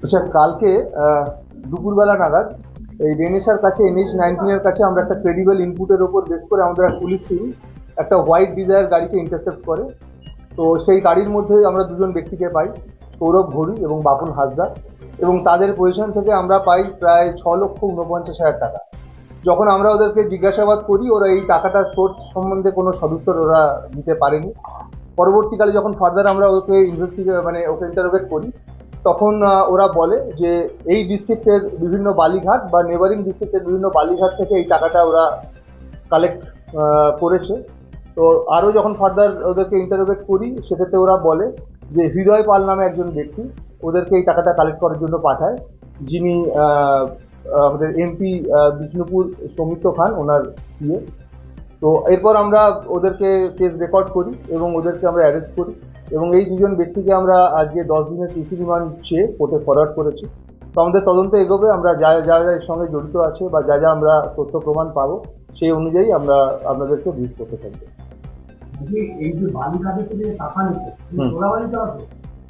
আচ্ছা, কালকে দুপুরবেলা নাগাদ এই রেনেসার কাছে NH-19 এর কাছে আমরা একটা ক্রেডিবল ইনপুটের ওপর বেস করে আমাদের পুলিশ টিম একটা হোয়াইট ডিজায়ার গাড়িকে ইন্টারসেপ্ট করে। তো সেই গাড়ির মধ্যে আমরা দুজন ব্যক্তিকে পাই, সৌরভ ঘড়ি এবং বাপন হাসদা, এবং তাদের পজিশন থেকে আমরা পাই প্রায় 6,49,000 টাকা। যখন আমরা ওদেরকে জিজ্ঞাসাবাদ করি, ওরা এই টাকাটার সোর্স সম্বন্ধে কোনো সদুত্তর ওরা দিতে পারেনি। পরবর্তীকালে যখন ফার্দার আমরা ওকে ওকে ইন্টারোগেট করি, তখন ওরা বলে যে এই ডিস্ট্রিক্টের বিভিন্ন বালিঘাট বা নেবারিং ডিস্ট্রিক্টের বিভিন্ন বালিঘাট থেকে এই টাকাটা ওরা কালেক্ট করেছে। তো আরও যখন ফার্দার ওদেরকে ইন্টারোগেট করি, সেক্ষেত্রে ওরা বলে যে হৃদয় পাল নামে একজন ব্যক্তি ওদেরকে এই টাকাটা কালেক্ট করার জন্য পাঠায়, যিনি আমাদের MP বিষ্ণুপুর সৌমিত্র খান ওনার ইয়ে। তো এরপর আমরা ওদেরকে কেস রেকর্ড করি এবং ওদেরকে আমরা অ্যারেস্ট করি, এবং এই দুজন ব্যক্তিকে আমরা আজকে 10 দিনের PC রিমান্ড চেয়ে কোর্টে ফরওয়ার্ড করেছি। তো আমাদের তদন্ত এগোবে, আমরা যা যা যা এর সঙ্গে জড়িত আছে বা যা যা আমরা তথ্য প্রমাণ পাবো সেই অনুযায়ী আমরা আপনাদেরকে ব্রিফ করতে থাকবো। এই যে বালিঘাটে থেকে টাকা নিতে চোরাবালিতে আছে,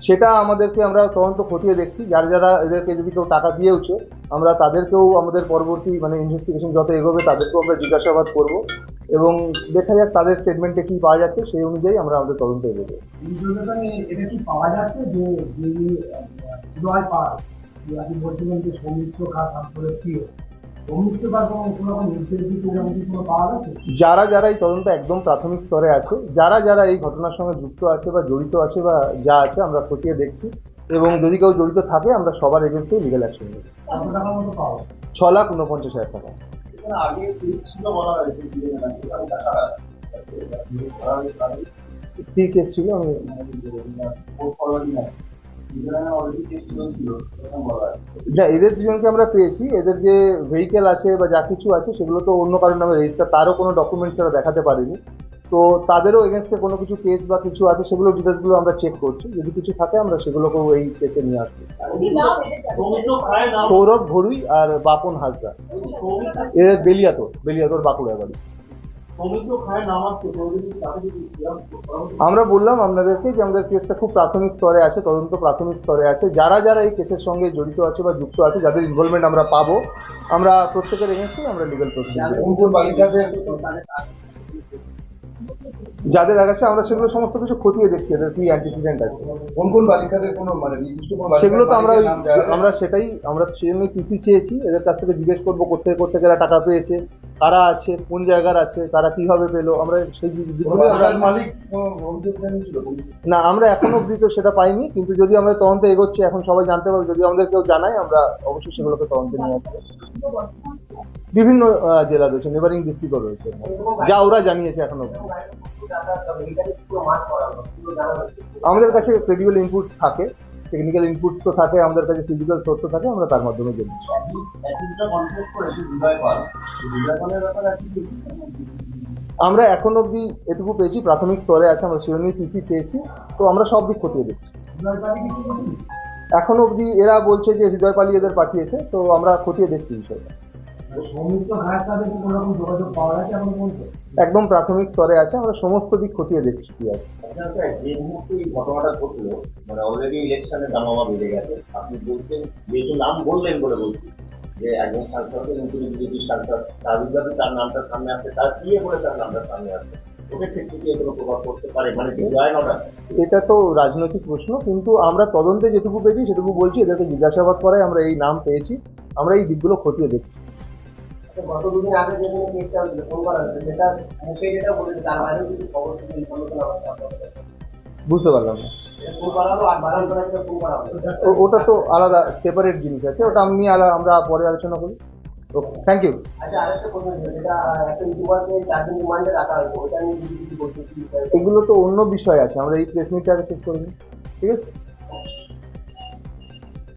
সেটা আমাদেরকে আমরা তদন্ত খতিয়ে দেখছি। যারা যারা এদেরকে যদি কেউ টাকা দিয়েওছে, আমরা তাদেরকেও আমাদের পরবর্তী ইনভেস্টিগেশন যত এগোবে তাদেরকেও আমরা জিজ্ঞাসাবাদ করব, এবং দেখা যাক তাদের স্টেটমেন্টে কি পাওয়া যাচ্ছে, সেই অনুযায়ী আমরা আমাদের তদন্ত এগোবো। এটা কি পাওয়া যাচ্ছে যে হৃদয় পাল আপনি বলছিলেন যে সৌমিত্র খান তারপরে প্রিয় সৌমিত্র খান কোনো রকম নির্দেশিত কোনো পাওয়া যাচ্ছে? যারা যারা এই তদন্ত একদম প্রাথমিক স্তরে আছে, যারা যারা এই ঘটনার সঙ্গে যুক্ত আছে বা জড়িত আছে বা যা আছে, আমরা খতিয়ে দেখছি, এবং যদি কেউ জড়িত থাকে আমরা সবার এগেনস্টে লিগ্যাল অ্যাকশন নেব। কত টাকার মতো পাওয়া? 6,49,000 টাকা। আগে ছিল বলা হয়েছে কি কেস ছিল? আমি না, এদের দুজনকে আমরা পেয়েছি। এদের যে ভেহিকেল আছে বা যা কিছু আছে সেগুলো তো অন্য কারোর নামে রেজিস্টার, তারও কোনো ডকুমেন্টস এরা দেখাতে পারেনি। তো তাদেরও এগেনস্টে কোনো কিছু কেস বা কিছু আছে, সেগুলো ডিটেলসগুলো আমরা চেক করছি। যদি কিছু থাকে আমরা সেগুলোকেও এই কেসে নিয়ে আসবো। সৌরভ ঘড়ুই আর বাপন হাসদা, এদের বেলিয়াতোর বাঁকুড়া বাড়ি। আমরা বললাম আপনাদেরকে যে আমাদের কেসটা খুব প্রাথমিক স্তরে আছে, তদন্ত প্রাথমিক স্তরে আছে। যারা যারা এই কেসের সঙ্গে জড়িত আছে বা যুক্ত আছে, যাদের ইনভলভমেন্ট আমরা পাবো, আমরা প্রত্যেকের এগেনস্টেই আমরা লিগ্যাল প্রসিডিউর যাদের আগে আমরা সেগুলো সমস্ত কিছু খতিয়ে দেখছি, এদের কি অ্যান্টিসিডেন্ট আছে। কোন কোন বালিকাদের কোনো নির্দিষ্ট সেগুলো তো আমরা সেটাই আমরা সেজন্যই PC চেয়েছি। এদের কাছ থেকে জিজ্ঞেস করবো কোথেকে এরা টাকা পেয়েছে, কারা আছে, কোন জায়গার আছে, তারা কিভাবে পেলো। আমরা সেই মালিক না, আমরা এখনো অব্দি তো সেটা পাইনি, কিন্তু যদি আমরা তদন্ত এগোচ্ছি এখন সবাই জানতে পারবো। যদি আমাদের কেউ জানায় আমরা অবশ্যই সেগুলোকে তদন্তে নিয়ে আসবো। বিভিন্ন জেলা রয়েছে, নেবারিং ডিস্ট্রিক্টও রয়েছে, যা ওরা জানিয়েছে এখন অব্দি। আমাদের কাছে ক্রেডিবল ইনপুট থাকে, টেকনিক্যাল ইনপুটস তো থাকে, আমাদের কাছে ফিজিক্যাল সোর্স থাকে, আমরা তার মাধ্যমে জানি। আমরা এখন অব্দি এটুকু পেয়েছি, প্রাথমিক স্তরে আছে, আমরা সেজন্যই PC চেয়েছি। তো আমরা সব দিক খতিয়ে দেখছি। এখন অব্দি এরা বলছে যে হৃদয় পালি এদের পাঠিয়েছে, তো আমরা খতিয়ে দেখছি বিষয়টা। একদম প্রাথমিক স্তরে আছে, আমরা সমস্ত দিক খতিয়ে দেখছি কি আছে। যে মুহূর্তে এই ঘটনাটা ঘটলো, অলরেডি ইলেকশনের দামামা বেড়ে গেছে। আপনি বলছেন, যেহেতু নাম বললেন বলে বলছি, যে একজন সাংসদ এবং তিনি বিজেপি সাংসদ, তার বিরুদ্ধে তার নামটা সামনে আসছে, তার বিয়ে করে তার নামটা সামনে আসছে, ওদের ক্ষেত্রে কি এগুলো প্রভাব করতে পারে? এটা তো রাজনৈতিক প্রশ্ন, কিন্তু আমরা তদন্তে যেটুকু পেয়েছি সেটুকু বলছি। এদেরকে জিজ্ঞাসাবাদ করায় আমরা এই নাম পেয়েছি, আমরা এই দিকগুলো খতিয়ে দেখছি। গত দুদিন আগে যে কেসটা হয়েছিল সোমবার হয়েছে, সেটা মুখে যেটা বলেছে তার বাইরেও কিছু খবর থেকে বুঝতে পারলাম না। ওটা তো আলাদা সেপারেট জিনিস আছে, ওটা আমরা পরে আলোচনা করি। ওকে, থ্যাংক ইউ। আচ্ছা, আরেকটা প্রশ্ন ছিল, যেটা একটা ইউটিউবারকে 4 দিন রিমান্ডে রাখা হয়েছে, ওটা নিয়ে কিছু বলতে? এগুলো তো অন্য বিষয় আছে, আমরা এই প্রেস মিটটা শেষ করিনি, ঠিক আছে।